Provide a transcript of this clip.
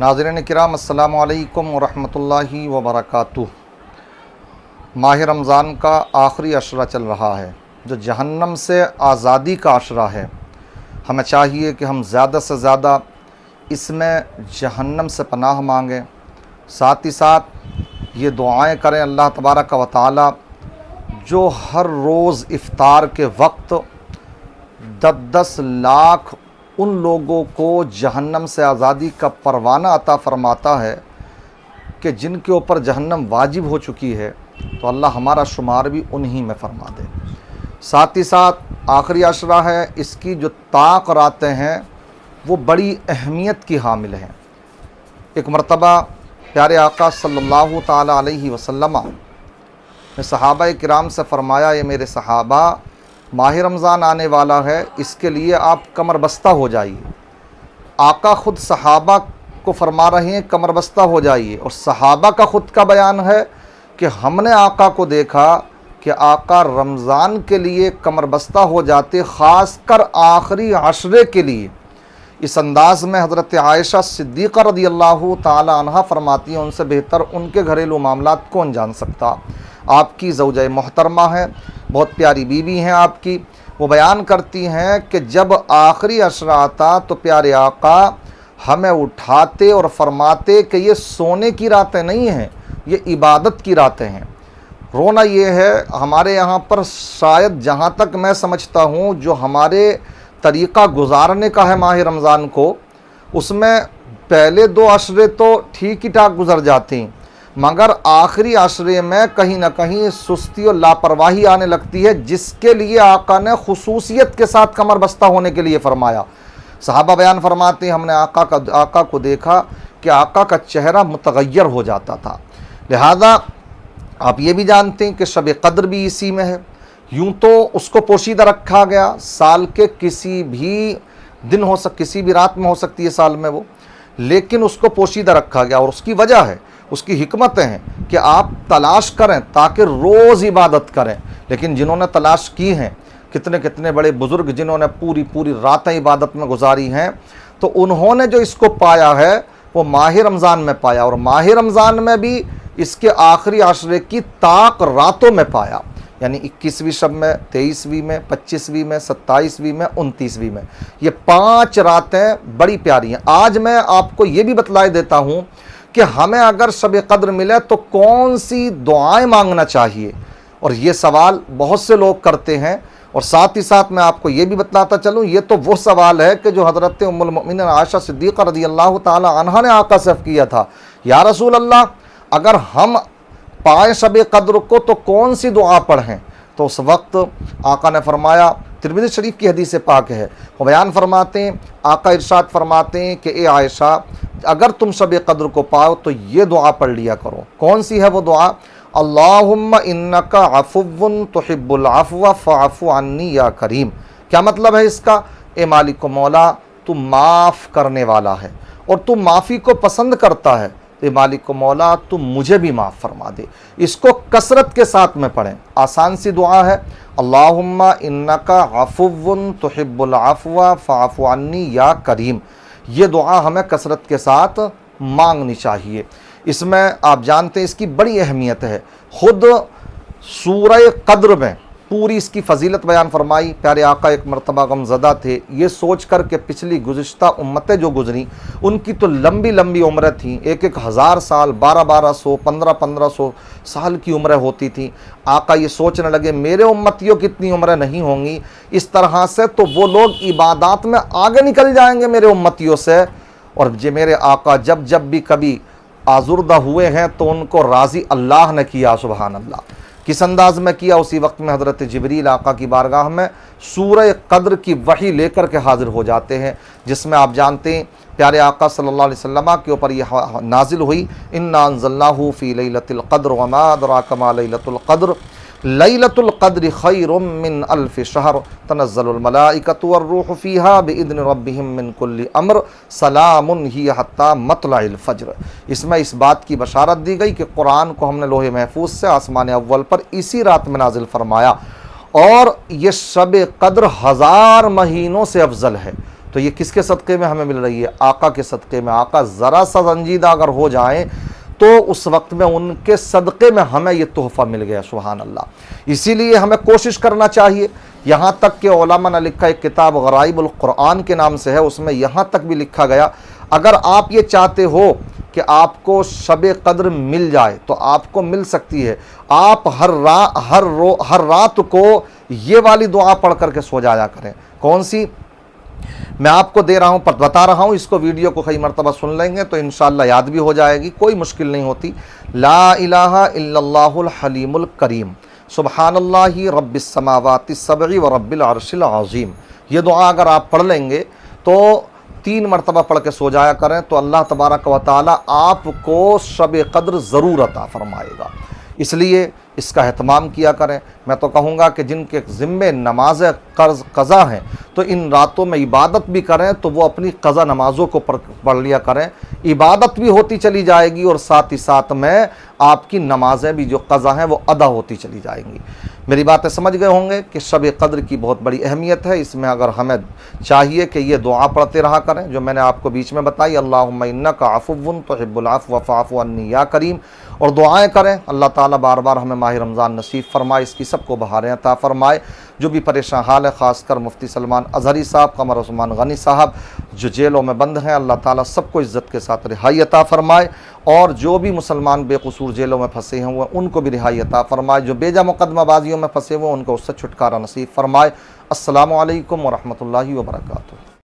ناظرین کرام السلام علیکم ورحمۃ اللہ وبرکاتہ۔ ماہ رمضان کا آخری عشرہ چل رہا ہے جو جہنم سے آزادی کا عشرہ ہے۔ ہمیں چاہیے کہ ہم زیادہ سے زیادہ اس میں جہنم سے پناہ مانگیں، ساتھ ہی ساتھ یہ دعائیں کریں اللہ تبارک و تعالی جو ہر روز افطار کے وقت 10 لاکھ ان لوگوں کو جہنم سے آزادی کا پروانہ عطا فرماتا ہے کہ جن کے اوپر جہنم واجب ہو چکی ہے، تو اللہ ہمارا شمار بھی انہی میں فرما دے۔ ساتھ ہی ساتھ آخری عشرہ ہے، اس کی جو طاق راتیں ہیں وہ بڑی اہمیت کی حامل ہیں۔ ایک مرتبہ پیارے آقا صلی اللہ تعالی علیہ وسلم نے صحابہ کرام سے فرمایا، یہ میرے صحابہ، ماہ رمضان آنے والا ہے، اس کے لیے آپ کمر بستہ ہو جائیے۔ آقا خود صحابہ کو فرما رہے ہیں کمر بستہ ہو جائیے، اور صحابہ کا خود کا بیان ہے کہ ہم نے آقا کو دیکھا کہ آقا رمضان کے لیے کمر بستہ ہو جاتے، خاص کر آخری عشرے کے لیے۔ اس انداز میں حضرت عائشہ صدیقہ رضی اللہ تعالی عنہ فرماتی ہیں، ان سے بہتر ان کے گھریلو معاملات کون جان سکتا۔ آپ کی زوجہ محترمہ ہیں، بہت پیاری بیوی ہیں آپ کی۔ وہ بیان کرتی ہیں کہ جب آخری عشرہ آتا تو پیارے آقا ہمیں اٹھاتے اور فرماتے کہ یہ سونے کی راتیں نہیں ہیں، یہ عبادت کی راتیں ہیں۔ رونا یہ ہے ہمارے یہاں پر شاید جہاں تک میں سمجھتا ہوں جو ہمارے طریقہ گزارنے کا ہے ماہ رمضان کو، اس میں پہلے 2 عشرے تو ٹھیک ہی ٹھاک گزر جاتی ہیں، مگر آخری عشرے میں کہیں نہ کہیں سستی اور لاپرواہی آنے لگتی ہے، جس کے لیے آقا نے خصوصیت کے ساتھ کمر بستہ ہونے کے لیے فرمایا۔ صحابہ بیان فرماتے ہیں، ہم نے آقا کو دیکھا کہ آقا کا چہرہ متغیر ہو جاتا تھا۔ لہذا آپ یہ بھی جانتے ہیں کہ شب قدر بھی اسی میں ہے۔ یوں تو اس کو پوشیدہ رکھا گیا، سال کے کسی بھی دن کسی بھی رات میں ہو سکتی ہے سال میں وہ، لیکن اس کو پوشیدہ رکھا گیا، اور اس کی وجہ ہے، اس کی حکمتیں ہیں کہ آپ تلاش کریں تاکہ روز عبادت کریں۔ لیکن جنہوں نے تلاش کی ہیں، کتنے بڑے بزرگ جنہوں نے پوری راتیں عبادت میں گزاری ہیں، تو انہوں نے جو اس کو پایا ہے وہ ماہ رمضان میں پایا، اور ماہ رمضان میں بھی اس کے آخری عشرے کی طاق راتوں میں پایا، یعنی 21ویں شب میں، 23ویں میں، 25ویں میں، 27ویں میں، 29ویں میں۔ یہ 5 راتیں بڑی پیاری ہیں۔ آج میں آپ کو یہ بھی بتلائے دیتا ہوں کہ ہمیں اگر شب قدر ملے تو کون سی دعائیں مانگنا چاہیے، اور یہ سوال بہت سے لوگ کرتے ہیں۔ اور ساتھ ہی ساتھ میں آپ کو یہ بھی بتلاتا چلوں، یہ تو وہ سوال ہے کہ جو حضرت ام المؤمنین عائشہ صدیقہ رضی اللہ تعالی عنہا نے آقا سے کیا تھا، یا رسول اللہ اگر ہم پائیں شب قدر کو تو کون سی دعا پڑھیں؟ تو اس وقت آقا نے فرمایا، ترمذی شریف کی حدیث پاک ہے، وہ بیان فرماتے ہیں، آقا ارشاد فرماتے ہیں کہ اے عائشہ اگر تم شب قدر کو پاؤ تو یہ دعا پڑھ لیا کرو۔ کون سی ہے وہ دعا؟ اللہم انک عفو تحب العفو فاعف عنی یا کریم۔ کیا مطلب ہے اس کا؟ اے مالک و مولا، تو معاف کرنے والا ہے اور تو معافی کو پسند کرتا ہے، اے مالک و مولا تو مجھے بھی معاف فرما دے۔ اس کو کثرت کے ساتھ میں پڑھیں، آسان سی دعا ہے، اللہم انک عفو تحب العفو فاعف عنی یا کریم۔ یہ دعا ہمیں کثرت کے ساتھ مانگنی چاہیے۔ اس میں آپ جانتے ہیں اس کی بڑی اہمیت ہے۔ خود سورہ قدر میں پوری اس کی فضیلت بیان فرمائی۔ پیارے آقا ایک مرتبہ غمزدہ تھے، یہ سوچ کر کہ پچھلی گزشتہ امتیں جو گزریں ان کی تو لمبی عمریں تھیں، 1000 سال، 1200 1500 سال کی عمریں ہوتی تھیں۔ آقا یہ سوچنے لگے میرے امتیوں کی اتنی عمریں نہیں ہوں گی، اس طرح سے تو وہ لوگ عبادات میں آگے نکل جائیں گے میرے امتیوں سے، اور میرے آقا جب بھی کبھی آزردہ ہوئے ہیں تو ان کو راضی اللہ نے کیا۔ سبحان اللہ، کس انداز میں کیا؟ اسی وقت میں حضرت جبریل آقا کی بارگاہ میں سورہ قدر کی وحی لے کر کے حاضر ہو جاتے ہیں، جس میں آپ جانتے ہیں پیارے آقا صلی اللہ علیہ وسلم کے اوپر یہ نازل ہوئی، انا انزلناہ فی لیلۃ القدر وما ادراک ما لیلۃ القدر لیلۃ القدر خیر من الف شہر تنزل الملائکۃ والروح فیہا باذن ربہم من کل امر سلام ہی حتی مطلع الفجر۔ اس میں اس بات کی بشارت دی گئی کہ قرآن کو ہم نے لوح محفوظ سے آسمان اول پر اسی رات میں نازل فرمایا، اور یہ شب قدر 1000 مہینوں سے افضل ہے۔ تو یہ کس کے صدقے میں ہمیں مل رہی ہے؟ آقا کے صدقے میں۔ آقا ذرا سا رنجیدہ اگر ہو جائیں تو اس وقت میں ان کے صدقے میں ہمیں یہ تحفہ مل گیا، سبحان اللہ۔ اسی لیے ہمیں کوشش کرنا چاہیے، یہاں تک کہ علماء نے لکھا ایک کتاب غرائب القرآن کے نام سے ہے، اس میں یہاں تک بھی لکھا گیا اگر آپ یہ چاہتے ہو کہ آپ کو شب قدر مل جائے تو آپ کو مل سکتی ہے، آپ ہر رات کو یہ والی دعا پڑھ کر کے سو جایا کریں۔ کون سی؟ میں آپ کو دے رہا ہوں، بتا رہا ہوں، اس کو ویڈیو کو کئی مرتبہ سن لیں گے تو انشاءاللہ یاد بھی ہو جائے گی، کوئی مشکل نہیں ہوتی۔ لا الہ الا اللہ الحلیم الکریم سبحان اللہ رب السماوات السبع و رب العرش العظیم، یہ دعا اگر آپ پڑھ لیں گے تو 3 مرتبہ پڑھ کے سو جایا کریں تو اللہ تبارک و تعالی آپ کو شب قدر ضرور عطا فرمائے گا۔ اس لیے اس کا اہتمام کیا کریں۔ میں تو کہوں گا کہ جن کے ذمے نماز قضا ہیں تو ان راتوں میں عبادت بھی کریں تو وہ اپنی قضا نمازوں کو پڑھ لیا کریں، عبادت بھی ہوتی چلی جائے گی اور ساتھ ہی ساتھ میں آپ کی نمازیں بھی جو قضا ہیں وہ ادا ہوتی چلی جائیں گی۔ میری باتیں سمجھ گئے ہوں گے کہ شب قدر کی بہت بڑی اہمیت ہے، اس میں اگر ہمیں چاہیے کہ یہ دعا پڑھتے رہا کریں جو میں نے آپ کو بیچ میں بتائی، اللہم انک عفو تحب العفو فاعف عنی یا کریم، اور دعائیں کریں۔ اللہ تعالیٰ بار بار ہمیں ماہ رمضان نصیب فرمائے، اس کی سب کو بہاریں عطا فرمائے۔ جو بھی پریشان حال ہے، خاص کر مفتی سلمان اظہری صاحب، قمر عثمان غنی صاحب جو جیلوں میں بند ہیں، اللہ تعالیٰ سب کو عزت کے ساتھ رہائی عطا فرمائے، اور جو بھی مسلمان بے قصور جیلوں میں پھنسے ہیں ان کو بھی رہائی عطا فرمائے، جو بیجا مقدمہ بازیوں میں پھنسے ہوئے ان کو اس سے چھٹکارا نصیب فرمائے۔ السلام علیکم ورحمۃ اللہ وبرکاتہ۔